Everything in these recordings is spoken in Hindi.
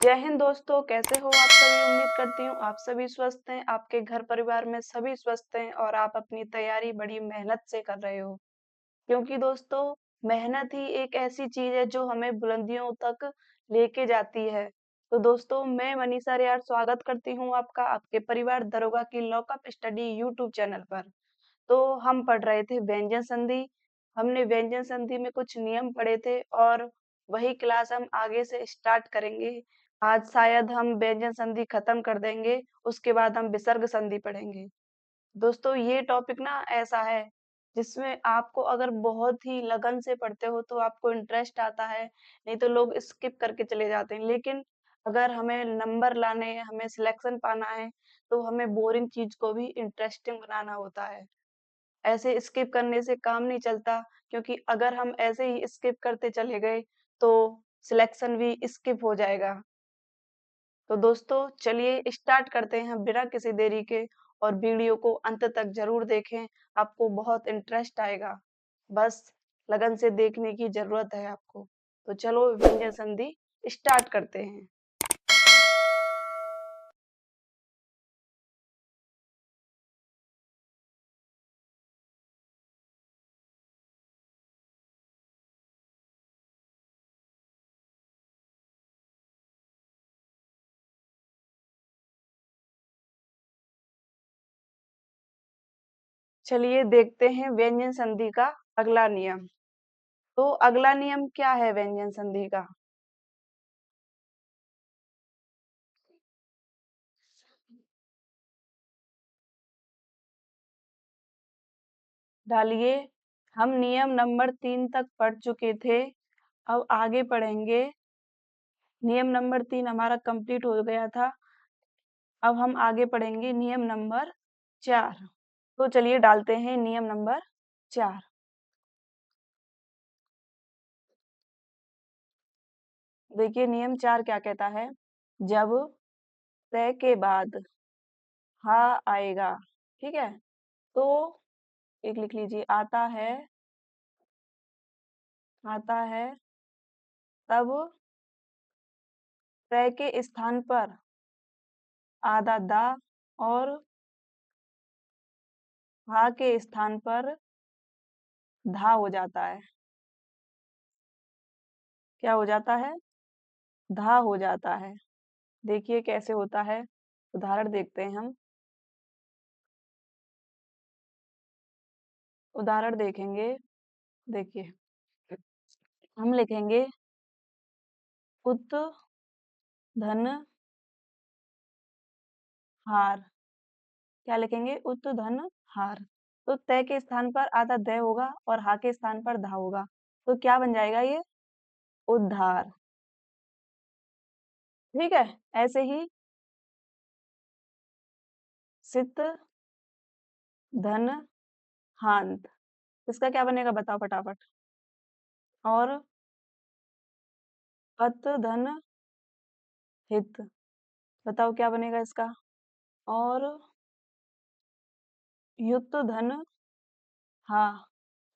जय हिंद दोस्तों, कैसे हो आप सभी। उम्मीद करती हूँ आप सभी स्वस्थ हैं, आपके घर परिवार में सभी स्वस्थ हैं और आप अपनी तैयारी बड़ी मेहनत से कर रहे हो। क्योंकि दोस्तों, मेहनत ही एक ऐसी चीज है जो हमें बुलंदियों तक लेके जाती है। तो दोस्तों, मैं मनीषा रियार स्वागत करती हूँ आपका आपके परिवार दरोगा की लॉकअप स्टडी यूट्यूब चैनल पर। तो हम पढ़ रहे थे व्यंजन संधि। हमने व्यंजन संधि में कुछ नियम पढ़े थे और वही क्लास हम आगे से स्टार्ट करेंगे। आज शायद हम व्यंजन संधि खत्म कर देंगे, उसके बाद हम विसर्ग संधि पढ़ेंगे। दोस्तों, ये टॉपिक ना ऐसा है जिसमें आपको अगर बहुत ही लगन से पढ़ते हो तो आपको इंटरेस्ट आता है, नहीं तो लोग स्किप करके चले जाते हैं। लेकिन अगर हमें नंबर लाने हैं, हमें सिलेक्शन पाना है, तो हमें बोरिंग चीज को भी इंटरेस्टिंग बनाना होता है। ऐसे स्किप करने से काम नहीं चलता, क्योंकि अगर हम ऐसे ही स्किप करते चले गए तो सिलेक्शन भी स्किप हो जाएगा। तो दोस्तों, चलिए स्टार्ट करते हैं बिना किसी देरी के। और वीडियो को अंत तक जरूर देखें, आपको बहुत इंटरेस्ट आएगा। बस लगन से देखने की जरूरत है आपको। तो चलो व्यंजन संधि स्टार्ट करते हैं। चलिए देखते हैं व्यंजन संधि का अगला नियम। तो अगला नियम क्या है व्यंजन संधि का? डालिए। हम नियम नंबर 3 तक पढ़ चुके थे, अब आगे पढ़ेंगे। नियम नंबर 3 हमारा कंप्लीट हो गया था। अब हम आगे पढ़ेंगे नियम नंबर 4। तो चलिए डालते हैं नियम नंबर 4। देखिए नियम 4 क्या कहता है। जब तय के बाद हा आएगा, ठीक है, तो एक लिख लीजिए, आता है तब तय के स्थान पर आधा दा और हा के स्थान पर धा हो जाता है। क्या हो जाता है? धा हो जाता है। देखिए कैसे होता है, उदाहरण देखते हैं हम। उदाहरण देखेंगे। देखिए हम लिखेंगे उत धन हार। क्या लिखेंगे? उत धन हार। तो तय के स्थान पर आधा दय होगा और हा के स्थान पर धा होगा, तो क्या बन जाएगा ये? उद्धार। ठीक है। ऐसे ही सित धन हांत, इसका क्या बनेगा बताओ फटाफट। और अत धन हित, बताओ क्या बनेगा इसका। और युत धन हा,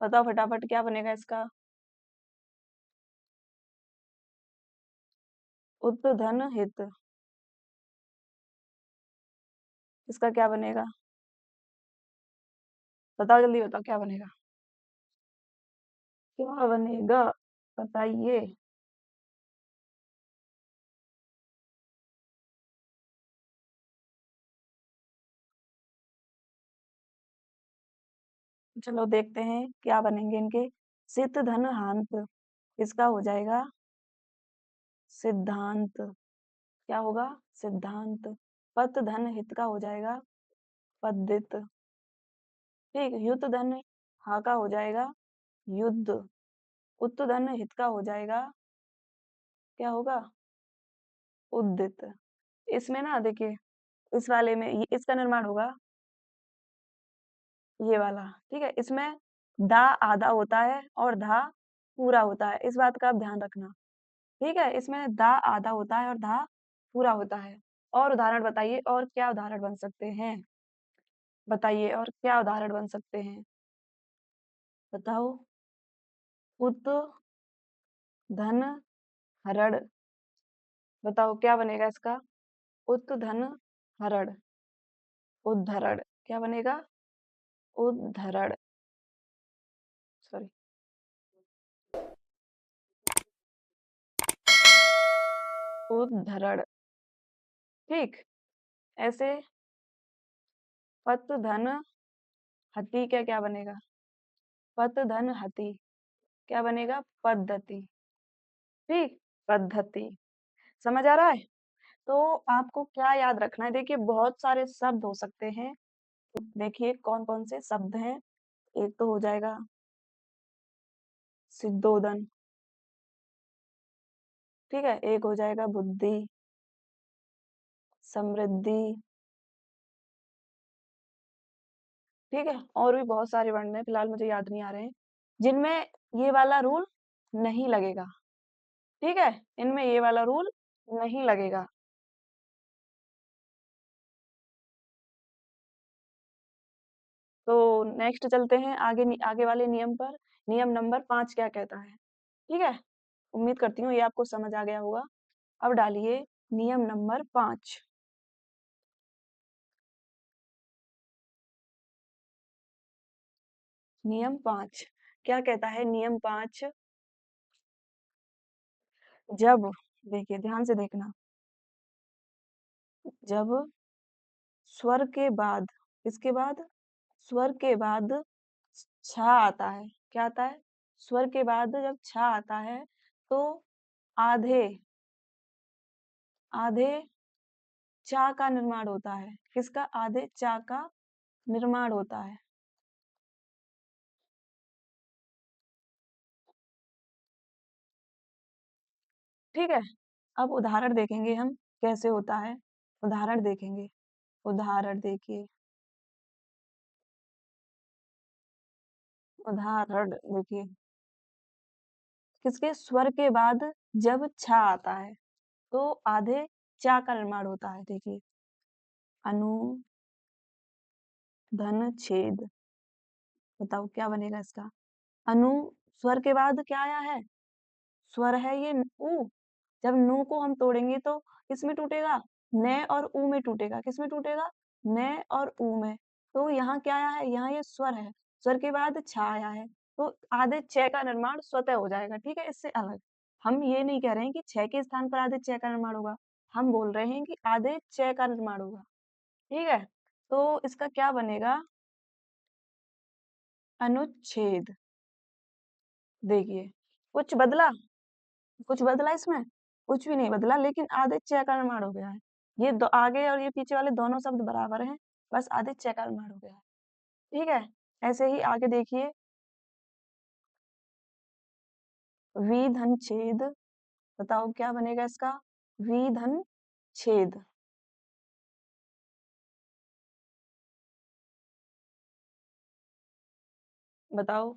बताओ फटाफट क्या बनेगा इसका। उत धन हित, इसका क्या बनेगा? बताओ जल्दी बताओ क्या बनेगा। क्या बनेगा बताइए। चलो देखते हैं क्या बनेंगे इनके। सित धन हांत, इसका हो जाएगा सिद्धांत। क्या होगा? सिद्धांत। पत धन हित का हो जाएगा पद्धित। ठीक। युत धन हा का हो जाएगा युद्ध। उत धन हित का हो जाएगा, क्या होगा? उद्दित। इसमें ना देखिए, इस वाले में इसका निर्माण होगा ये वाला। ठीक है। इसमें दा आधा होता है और धा पूरा होता है, इस बात का आप ध्यान रखना। ठीक है। इसमें दा आधा होता है और धा पूरा होता है। और उदाहरण बताइए, और क्या उदाहरण बन सकते हैं? बताइए और क्या उदाहरण बन सकते हैं, बताओ। उत धन हरण, बताओ क्या बनेगा इसका? उत्धन हरण। उद्धरण क्या बनेगा? उद्धरण। सॉरी। उद्धरण। ठीक। ऐसे पतधन हति क्या क्या बनेगा? पतधन हति क्या बनेगा? पद्धति। ठीक। पद्धति। समझ आ रहा है? तो आपको क्या याद रखना है? देखिए बहुत सारे शब्द हो सकते हैं। देखिए कौन कौन से शब्द हैं। एक तो हो जाएगा सिद्धोदन। ठीक है। एक हो जाएगा बुद्धि, समृद्धि। ठीक है। और भी बहुत सारे वर्ण हैं, फिलहाल मुझे याद नहीं आ रहे हैं, जिनमें ये वाला रूल नहीं लगेगा। ठीक है। इनमें ये वाला रूल नहीं लगेगा। तो नेक्स्ट चलते हैं आगे आगे वाले नियम पर। नियम नंबर 5 क्या कहता है? ठीक है। उम्मीद करती हूँ ये आपको समझ आ गया होगा। अब डालिए नियम नंबर 5। नियम 5 क्या कहता है? नियम 5। जब, देखिए ध्यान से देखना, जब स्वर के बाद, इसके बाद, स्वर के बाद छा आता है। क्या आता है? स्वर के बाद जब छा आता है तो आधे आधे चा का निर्माण होता है। किसका? आधे चा का निर्माण होता है। ठीक है। अब उदाहरण देखेंगे हम कैसे होता है। उदाहरण देखेंगे। उदाहरण देखिए। उदाहरण देखिए। किसके? स्वर के बाद जब छा आता है तो आधे चा का निर्माण होता है। देखिए अनुधन छेद। बताओ क्या बनेगा इसका? अनु, स्वर के बाद क्या आया है? स्वर है ये उ। जब नु को हम तोड़ेंगे तो किसमें टूटेगा? न और उ में टूटेगा। किसमें टूटेगा? न और उ में। तो यहाँ क्या आया है? यहाँ ये स्वर है। स्वर के बाद छ आया है तो आधे छ का निर्माण स्वतः हो जाएगा। ठीक है। इससे अलग हम ये नहीं कह रहे हैं कि छ के स्थान पर आधे छ का निर्माण होगा। हम बोल रहे हैं कि आधे छ का निर्माण होगा। ठीक है। तो इसका क्या बनेगा? अनुच्छेद। देखिए कुछ बदला? कुछ बदला इसमें? कुछ भी नहीं बदला, लेकिन आधे च का निर्माण हो गया है। ये दो आगे और ये पीछे वाले दोनों शब्द बराबर हैं, बस आधे च का निर्माण हो गया है। ठीक है। ऐसे ही आगे देखिए, विधन छेद। बताओ क्या बनेगा इसका? विधन छेद। बताओ।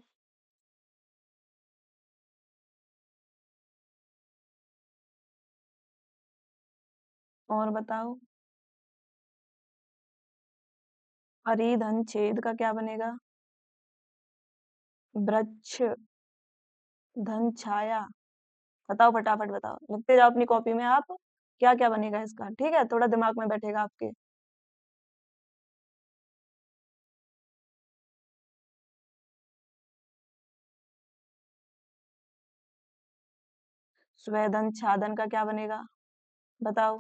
और बताओ। परिधन छेद का क्या बनेगा? वृक्ष धन छाया। बताओ फटाफट बताओ, लिखते जाओ अपनी कॉपी में आप। क्या क्या बनेगा इसका? ठीक है, थोड़ा दिमाग में बैठेगा आपके। स्वेदन छादन का क्या बनेगा? बताओ।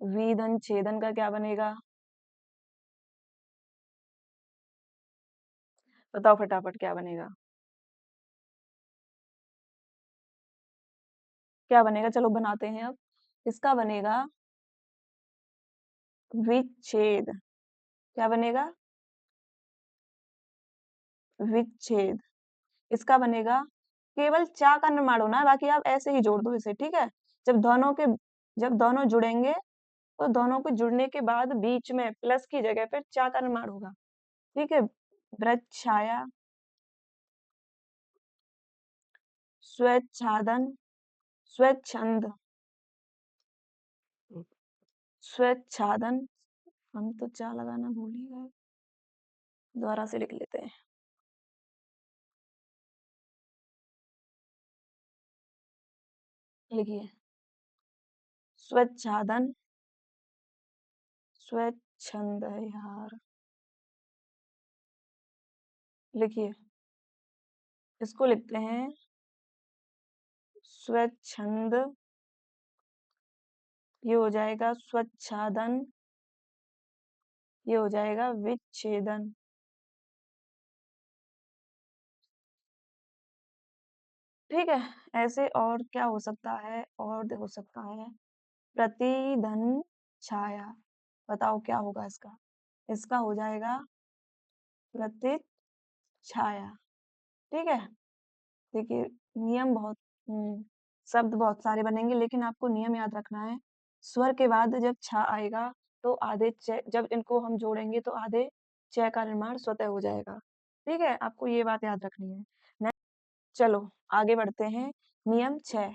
विधन छेदन का क्या बनेगा? बताओ फटाफट क्या बनेगा? क्या बनेगा? चलो बनाते हैं अब। इसका बनेगा विच्छेद। क्या बनेगा? विच्छेद। इसका बनेगा, केवल चा का निर्माण होना है, बाकी आप ऐसे ही जोड़ दो इसे। ठीक है। जब दोनों के जब दोनों जुड़ेंगे तो दोनों के जुड़ने के बाद बीच में प्लस की जगह पे चा का निर्माण होगा। ठीक है। वृक्षाया, स्वेच्छादन, स्वच्छंद, स्वेच्छादन। हम तो चा लगाना भूल ही गए, दोबारा से लिख लेते हैं। लिखिए स्वच्छादन, स्वच्छंद है यार, लिखिए इसको लिखते हैं स्वच्छंद, ये हो जाएगा स्वच्छादन, ये हो जाएगा विच्छेदन। ठीक है, ऐसे और क्या हो सकता है, और हो सकता है प्रतिधन छाया। बताओ क्या होगा इसका? इसका हो जाएगा प्रतित छाया। ठीक है, देखिए नियम बहुत शब्द बहुत सारे बनेंगे, लेकिन आपको नियम याद रखना है। स्वर के बाद जब छ आएगा तो आधे च, जब इनको हम जोड़ेंगे तो आधे च का निर्माण स्वतः हो जाएगा। ठीक है, आपको ये बात याद रखनी है। चलो आगे बढ़ते हैं। नियम 6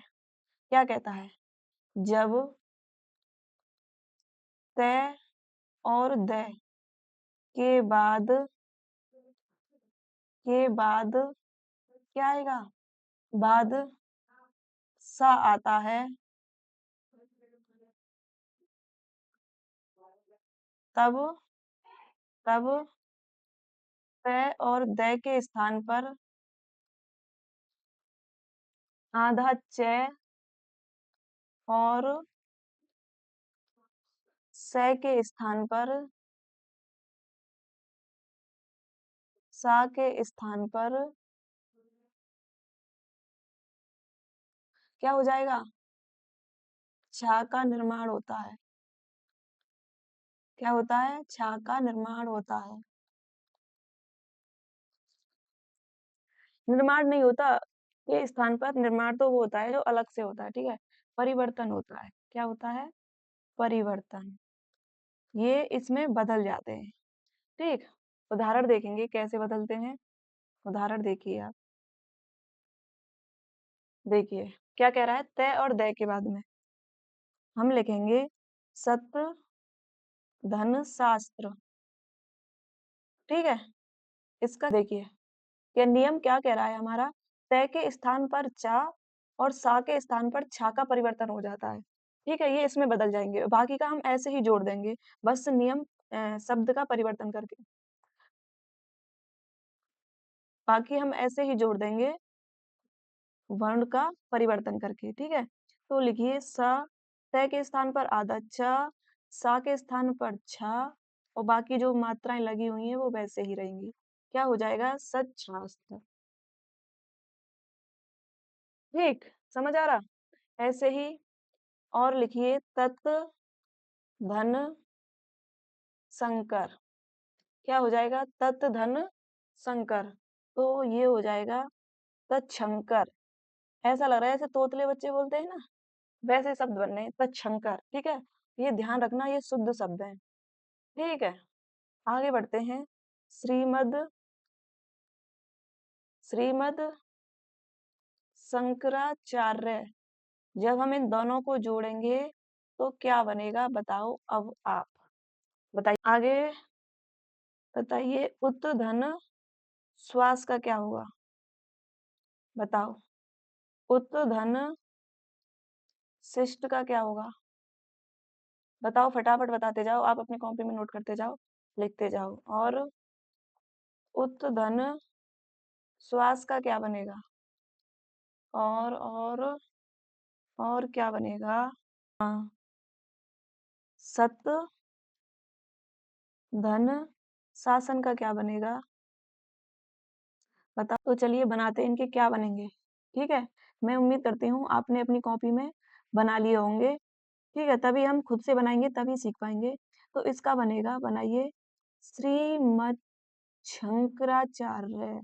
क्या कहता है? जब तय और दय के बाद क्या आएगा? बाद सा आता है, तब तब तय और दय के स्थान पर आधा च और स के स्थान पर सा के स्थान पर क्या हो जाएगा? छा का निर्माण होता है। क्या होता है? छा का निर्माण होता है। निर्माण नहीं होता के स्थान पर, निर्माण तो वो होता है जो अलग से होता है। ठीक है, परिवर्तन होता है। क्या होता है? परिवर्तन। ये इसमें बदल जाते हैं। ठीक, उदाहरण देखेंगे कैसे बदलते हैं। उदाहरण देखिए आप, देखिए क्या कह रहा है? तय और दय के बाद में हम लिखेंगे सत्य धन शास्त्र। ठीक है, इसका देखिए यह नियम क्या कह रहा है हमारा? तय के स्थान पर चा और सा के स्थान पर छा का परिवर्तन हो जाता है। ठीक है, ये इसमें बदल जाएंगे, बाकी का हम ऐसे ही जोड़ देंगे, बस नियम शब्द का परिवर्तन करके, बाकी हम ऐसे ही जोड़ देंगे वर्ण का परिवर्तन करके। ठीक है, तो लिखिए सा, तय के स्थान पर आधा चा, सा के स्थान पर छा, और बाकी जो मात्राएं लगी हुई हैं वो वैसे ही रहेंगी। क्या हो जाएगा? सच्छास्त्र। ठीक, समझ आ रहा? ऐसे ही और लिखिए तत् धन संकर। क्या हो जाएगा? तत् धन संकर, तो ये हो जाएगा तत्शंकर। ऐसा लग रहा है जैसे तोतले बच्चे बोलते हैं ना, वैसे शब्द बनने हैं, तत्शंकर। ठीक है, ये ध्यान रखना, ये शुद्ध शब्द है। ठीक है, आगे बढ़ते हैं। श्रीमद श्रीमद शंकराचार्य, जब हम इन दोनों को जोड़ेंगे तो क्या बनेगा? बताओ अब आप, बताइए आगे, बताइए उत धन श्वास का क्या होगा? बताओ उत धन शिष्ट का क्या होगा? बताओ, फटाफट बताते जाओ, आप अपनी कॉपी में नोट करते जाओ, लिखते जाओ। और उत धन श्वास का क्या बनेगा? और क्या बनेगा? हाँ, सत धन शासन का क्या बनेगा? बताओ, तो चलिए बनाते हैं, इनके क्या बनेंगे। ठीक है, मैं उम्मीद करती हूँ आपने अपनी कॉपी में बना लिए होंगे। ठीक है, तभी हम खुद से बनाएंगे, तभी सीख पाएंगे। तो इसका बनेगा, बनाइए श्रीमद शंकराचार्य।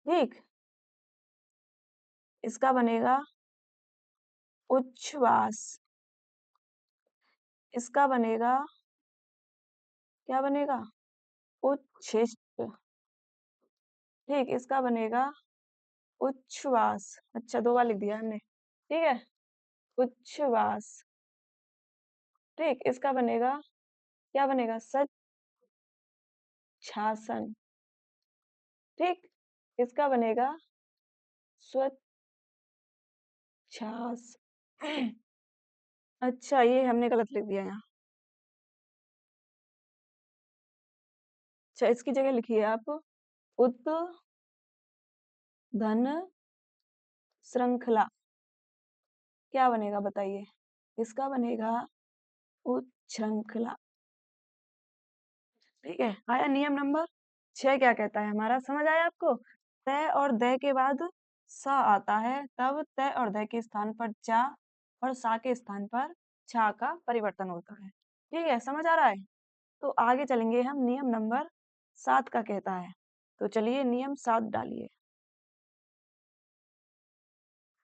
ठीक, इसका बनेगा उच्छ्वास। इसका बनेगा, क्या बनेगा? उच्छिष्ट। ठीक, इसका बनेगा उच्छ्वास। अच्छा, 2 बार लिख दिया हमने। ठीक है, उच्छ्वास। ठीक, इसका बनेगा, क्या बनेगा? सच्छासन। ठीक, इसका बनेगा छाछ। अच्छा, ये हमने गलत लिख दिया यहाँ। अच्छा, इसकी जगह लिखिए आप उत धन श्रृंखला। क्या बनेगा बताइए? इसका बनेगा उच्छृंखला। ठीक है, आया नियम नंबर 6 क्या कहता है हमारा, समझ आया आपको? तय और दय के बाद सा आता है, तब तय और दय के स्थान पर चा और सा के स्थान पर छा का परिवर्तन होता है। ठीक है, समझ आ रहा है? तो आगे चलेंगे हम, नियम नंबर 7 का कहता है। तो चलिए नियम 7 डालिए।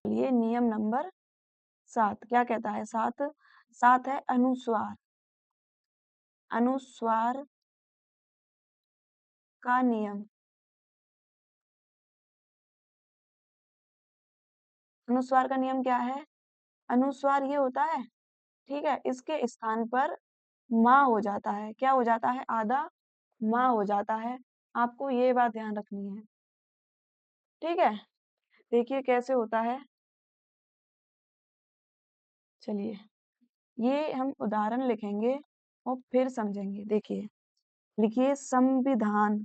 ये नियम नंबर 7 क्या कहता है? 7 7 है अनुस्वार। अनुस्वार का नियम। अनुस्वार का नियम क्या है? अनुस्वार ये होता है, ठीक है, इसके स्थान पर माँ हो जाता है। क्या हो जाता है? आधा माँ हो जाता है। आपको ये बात ध्यान रखनी है। ठीक है, देखिए कैसे होता है। चलिए, ये हम उदाहरण लिखेंगे और फिर समझेंगे। देखिए, लिखिए संविधान।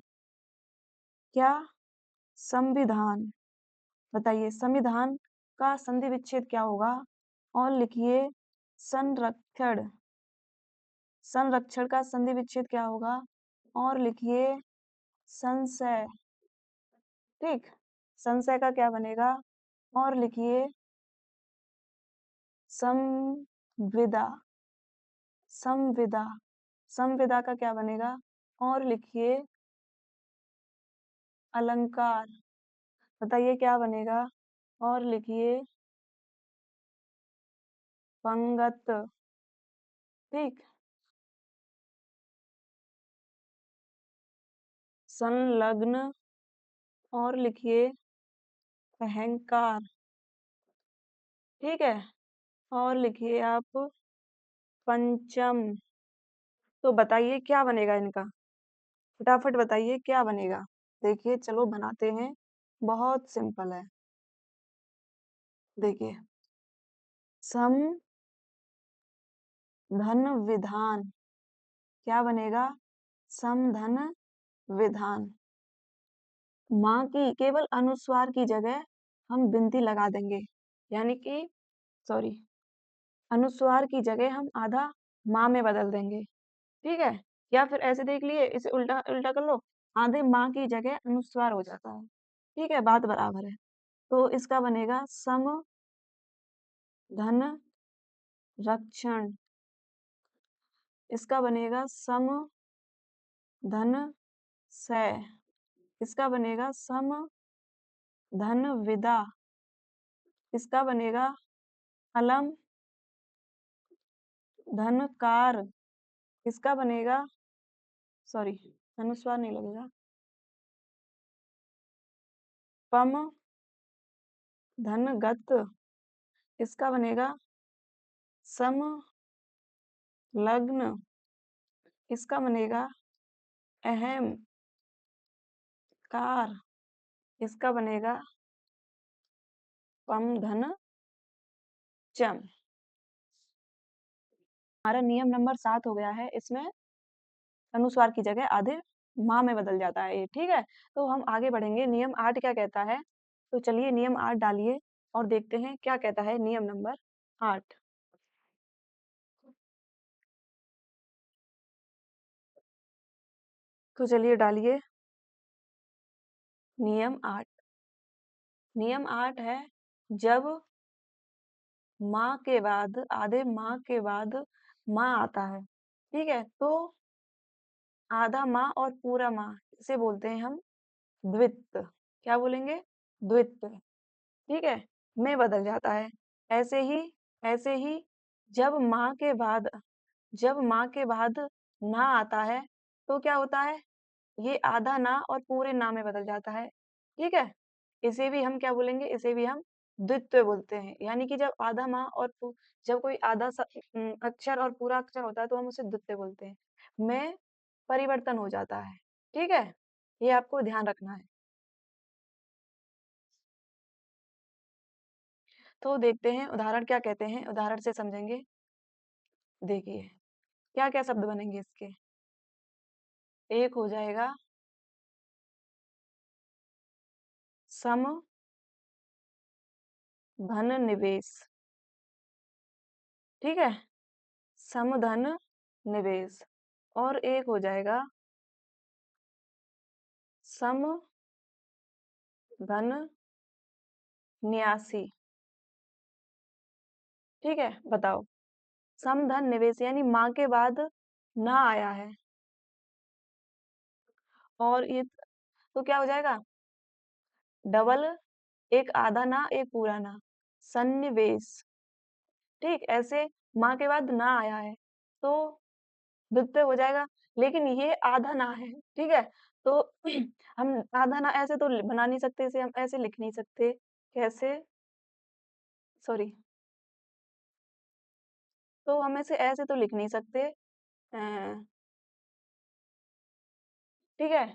क्या? संविधान। बताइए संविधान का संधि विच्छेद क्या होगा? और लिखिए संरक्षण। संरक्षण का संधि विच्छेद क्या होगा? और लिखिए संशय। ठीक, संशय का क्या बनेगा? और लिखिए संविदा। संविदा। संविदा का क्या बनेगा? और लिखिए अलंकार। बताइए क्या बनेगा? और लिखिए पंगत। ठीक, संलग्न। और लिखिए अहंकार। ठीक है, और लिखिए आप पंचम। तो बताइए क्या बनेगा इनका, फटाफट बताइए क्या बनेगा। देखिए चलो बनाते हैं, बहुत सिंपल है। देखिए सम धन विधान। क्या बनेगा? सम धन विधान। माँ की केवल अनुस्वार की जगह हम बिंदी लगा देंगे, यानी कि सॉरी, अनुस्वार की जगह हम आधा माँ में बदल देंगे। ठीक है, या फिर ऐसे देख लिए, इसे उल्टा उल्टा कर लो, आधे माँ की जगह अनुस्वार हो जाता है। ठीक है, बात बराबर है। तो इसका बनेगा सम धन रक्षण। इसका बनेगा सम धन सय। इसका बनेगा सम धन विदा। इसका बनेगा अलम धन कार। इसका बनेगा सॉरी, अनुस्वार नहीं लगेगा, पम धन गत। इसका बनेगा सम लग्न। इसका बनेगा अहम कार। इसका बनेगा पम धन चम। हमारा नियम नंबर 7 हो गया है। इसमें अनुस्वार की जगह आधे माँ में बदल जाता है ये। ठीक है, तो हम आगे बढ़ेंगे। नियम 8 क्या कहता है? तो चलिए नियम 8 डालिए और देखते हैं क्या कहता है नियम नंबर 8। तो चलिए डालिए नियम 8। नियम 8 है, जब माँ के बाद, आधे माँ के बाद माँ आता है, ठीक है, तो आधा माँ और पूरा माँ, इसे बोलते हैं हम द्वित्व। क्या बोलेंगे? द्वित्व। ठीक है, में बदल जाता है। ऐसे ही, ऐसे ही जब माँ के बाद, जब माँ के बाद ना आता है तो क्या होता है? ये आधा ना और पूरे ना में बदल जाता है। ठीक है, इसे भी हम क्या बोलेंगे? इसे भी हम द्वित्व बोलते हैं। यानी कि जब आधा माँ और जब कोई आधा अक्षर और पूरा अक्षर होता है तो हम उसे द्वित्व बोलते हैं। में परिवर्तन हो जाता है। ठीक है, ये आपको ध्यान रखना है। तो देखते हैं उदाहरण क्या कहते हैं, उदाहरण से समझेंगे। देखिए, क्या-क्या शब्द बनेंगे इसके। एक हो जाएगा सम धन निवेश, ठीक है? सम धन निवेश। और एक हो जाएगा सम धन न्यासी, ठीक है? बताओ। सम धन निवेश यानी माँ के बाद ना आया है। और ये तो क्या हो जाएगा? डबल, एक आधा ना, एक पूरा ना। सन्निवेश, ठीक? ऐसे माँ के बाद ना आया है, तो द्वित्व हो जाएगा। लेकिन ये आधा ना है, ठीक है? तो हम आधा ना ऐसे तो बना नहीं सकते, इसे हम ऐसे लिख नहीं सकते। कैसे? सॉरी। तो हम इसे ऐसे तो लिख नहीं सकते। ठीक है?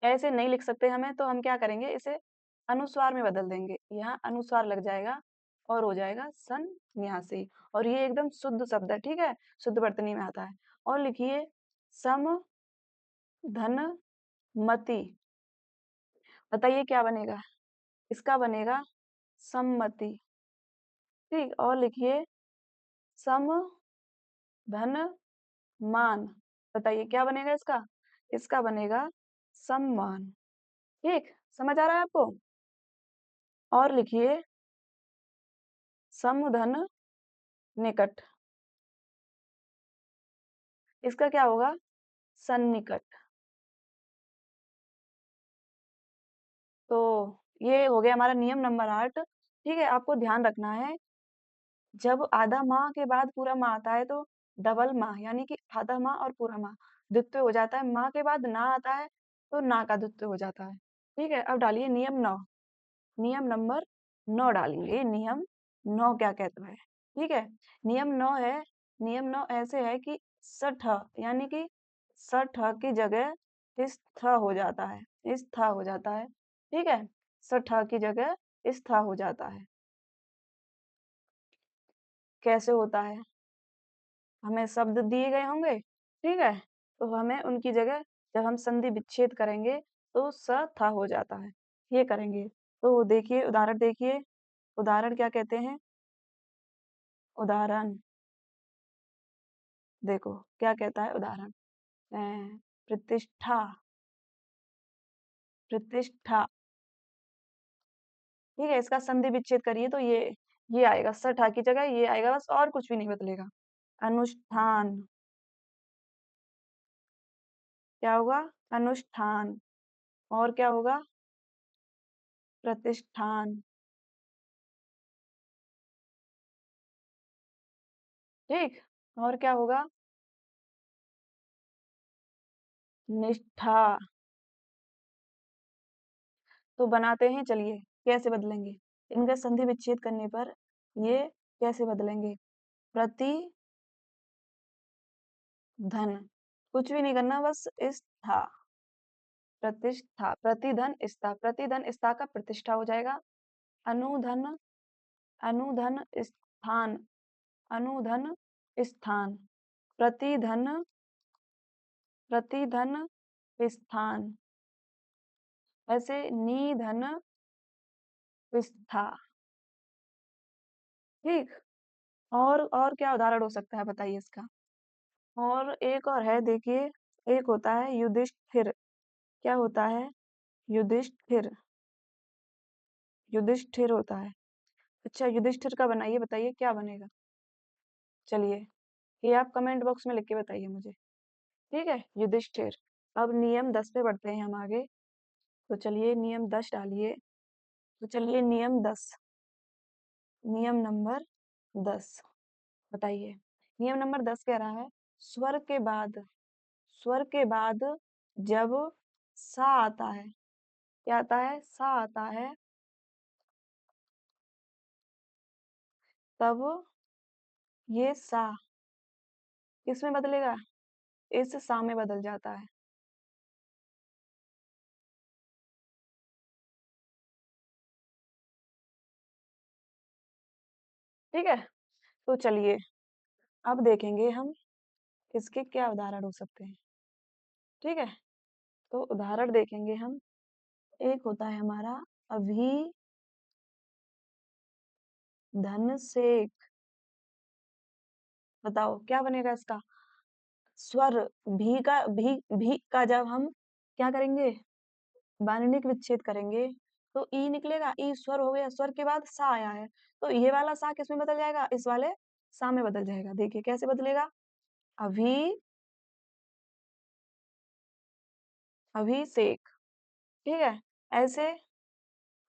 ऐसे नहीं लिख सकते हमें, तो हम क्या करेंगे, इसे अनुस्वार में बदल देंगे। यहाँ अनुस्वार लग जाएगा और हो जाएगा सन्यासी। और ये एकदम शुद्ध शब्द है, ठीक है? शुद्ध वर्तनी में आता है। और लिखिए सम धन मति। बताइए क्या बनेगा? इसका बनेगा सम्मति, ठीक? और लिखिए सम धन मान। बताइए क्या बनेगा इसका? इसका बनेगा सम्मान, ठीक? समझ आ रहा है आपको? और लिखिए समधन निकट। इसका क्या होगा? सन्निकट। तो ये हो गया हमारा नियम नंबर 8, ठीक है? आपको ध्यान रखना है, जब आधा माह के बाद पूरा माह आता है तो डबल माह यानी कि आधा माह और पूरा माह द्वित्व हो जाता है। माह के बाद ना आता है तो ना का द्वित्व हो जाता है, ठीक है? अब डालिए नियम 9। नियम नंबर 9 डालेंगे। नियम 9 क्या कहता है, ठीक है? नियम 9 है, नियम 9 ऐसे है कि सठ यानी कि सठ की जगह इस थ हो जाता है, इस था हो जाता है, ठीक है? सठ की जगह इस था हो जाता है। कैसे होता है? हमें शब्द दिए गए होंगे, ठीक है? तो हमें उनकी जगह जब हम संधि विच्छेद करेंगे तो स था हो जाता है, ये करेंगे। तो देखिए उदाहरण देखिए, उदाहरण क्या कहते हैं? उदाहरण देखो क्या कहता है उदाहरण। प्रतिष्ठा, प्रतिष्ठा, ठीक है? इसका संधि विच्छेद करिए तो ये आएगा, सठा की जगह ये आएगा, बस और कुछ भी नहीं बदलेगा। अनुष्ठान, क्या होगा? अनुष्ठान। और क्या होगा? प्रतिष्ठान, ठीक? और क्या होगा? निष्ठा। तो बनाते हैं, चलिए कैसे बदलेंगे? इनका संधि विच्छेद करने पर ये कैसे बदलेंगे? प्रति धन, कुछ भी नहीं करना, बस इस था। प्रतिष्ठा, प्रतिधन स्था, प्रतिधन स्था का प्रतिष्ठा हो जाएगा। अनुधन, अनुधन स्थान, अनुधन स्थान। प्रतिधन, प्रतिधन स्थान। ऐसे निधन स्था, ठीक? और क्या उदाहरण हो सकता है बताइए इसका? और एक और है, देखिए एक होता है युधिष्ठिर। क्या होता है? युधिष्ठिर, युधिष्ठिर होता है। अच्छा युधिष्ठिर का बनाइए, बताइए क्या बनेगा? चलिए ये आप कमेंट बॉक्स में लिख के बताइए मुझे, ठीक है? युधिष्ठिर। अब नियम 10 पे बढ़ते हैं हम आगे। तो चलिए नियम 10 डालिए। तो चलिए नियम 10, नियम नंबर 10 बताइए। नियम नंबर 10 कह रहा है स्वर के बाद, स्वर के बाद जब सा आता है, क्या आता है? सा आता है, तब ये सा किसमें बदलेगा? इस सा में बदल जाता है। ठीक है? तो चलिए अब देखेंगे हम इसके क्या उदाहरण हो सकते हैं। ठीक है? तो उदाहरण देखेंगे हम। एक होता है हमारा अभिधन सेक। बताओ क्या बनेगा इसका? स्वर भी का जब हम क्या करेंगे? बाननिक विच्छेद करेंगे तो ई निकलेगा। ई स्वर हो गया, स्वर के बाद सा आया है तो ये वाला सा किस में बदल जाएगा? इस वाले सा में बदल जाएगा। देखिए कैसे बदलेगा? अभी अभिषेक। ठीक है? ऐसे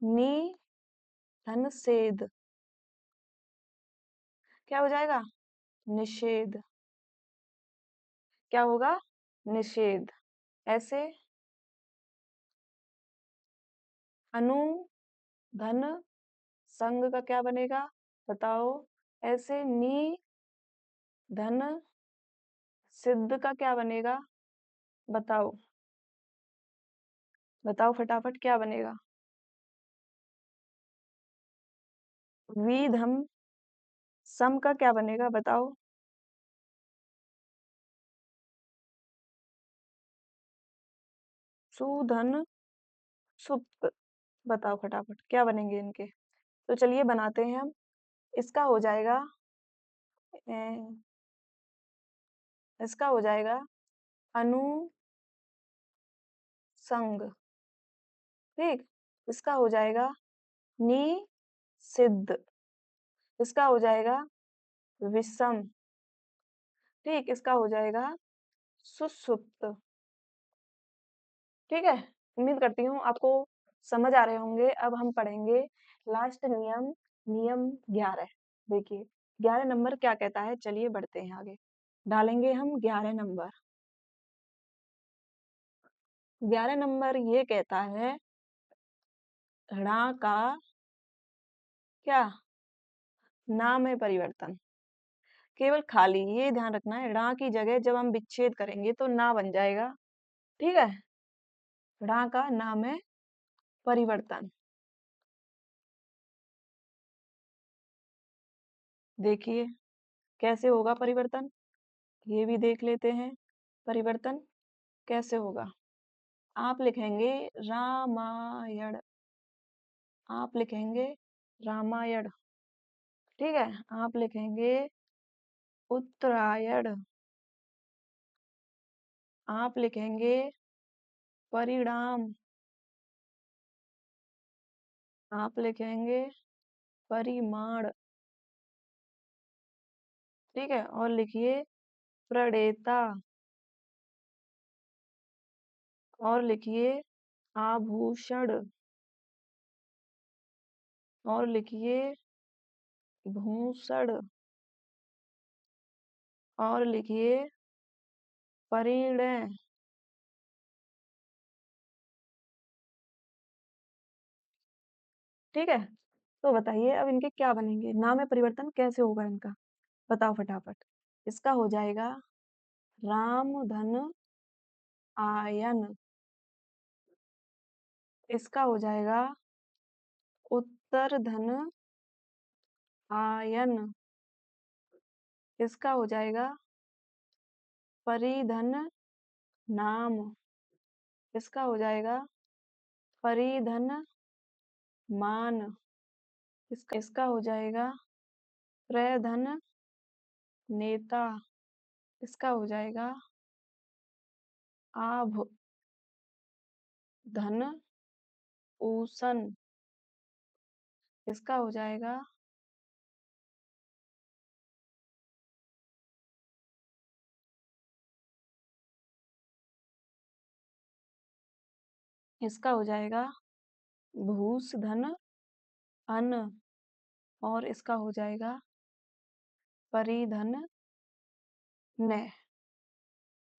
निधन सेद क्या हो जाएगा? निषेध। क्या होगा? निषेध। ऐसे अनुधन संग का क्या बनेगा? बताओ। ऐसे निधन सिद्ध का क्या बनेगा? बताओ। बताओ फटाफट क्या बनेगा? विधम सम का क्या बनेगा? बताओ। सुधन सुप्त। बताओ फटाफट क्या बनेंगे इनके? तो चलिए बनाते हैं हम। इसका हो जाएगा इसका हो जाएगा अनुसंग। ठीक। इसका हो जाएगा निषिद्ध। इसका हो जाएगा विषम। ठीक। इसका हो जाएगा सुषुप्त। ठीक है? उम्मीद करती हूँ आपको समझ आ रहे होंगे। अब हम पढ़ेंगे लास्ट नियम, नियम 11। देखिए 11 नंबर क्या कहता है। चलिए बढ़ते हैं आगे। डालेंगे हम 11 नंबर। 11 नंबर ये कहता है ऋणा का क्या? नाम है परिवर्तन। केवल खाली ये ध्यान रखना है ऋणा की जगह जब हम विच्छेद करेंगे तो ना बन जाएगा। ठीक है? ऋणा का नाम है परिवर्तन। देखिए कैसे होगा परिवर्तन, ये भी देख लेते हैं। परिवर्तन कैसे होगा? आप लिखेंगे रामायण। आप लिखेंगे रामायण। ठीक है? आप लिखेंगे उत्तरायण। आप लिखेंगे परिणाम। आप लिखेंगे परिमाण। ठीक है? और लिखिए प्रणेता। और लिखिए आभूषण। और लिखिए भूषण। और लिखिए परिणय। ठीक है? तो बताइए अब इनके क्या बनेंगे? नाम में परिवर्तन कैसे होगा इनका? बताओ फटाफट। इसका हो जाएगा रामधन आयन। इसका हो जाएगा उत्तर धन आयन। इसका हो जाएगा परिधन नाम। इसका हो जाएगा परिधन मान। इसका हो जाएगा प्रधन नेता। इसका हो जाएगा आभ धन उषण। इसका हो जाएगा इसका हो जाएगा भूषधन अन। और इसका हो जाएगा परिधन ने।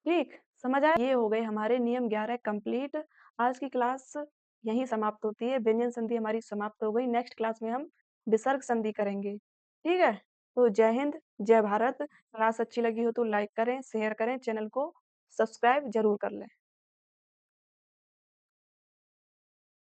ठीक समझ आया? ये हो गए हमारे नियम 11 कंप्लीट। आज की क्लास यहीं समाप्त होती है। व्यंजन संधि हमारी समाप्त हो गई। नेक्स्ट क्लास में हम विसर्ग संधि करेंगे। ठीक है? तो जय हिंद, जय भारत। क्लास अच्छी लगी हो तो लाइक करें, शेयर करें, चैनल को सब्सक्राइब जरूर कर लें।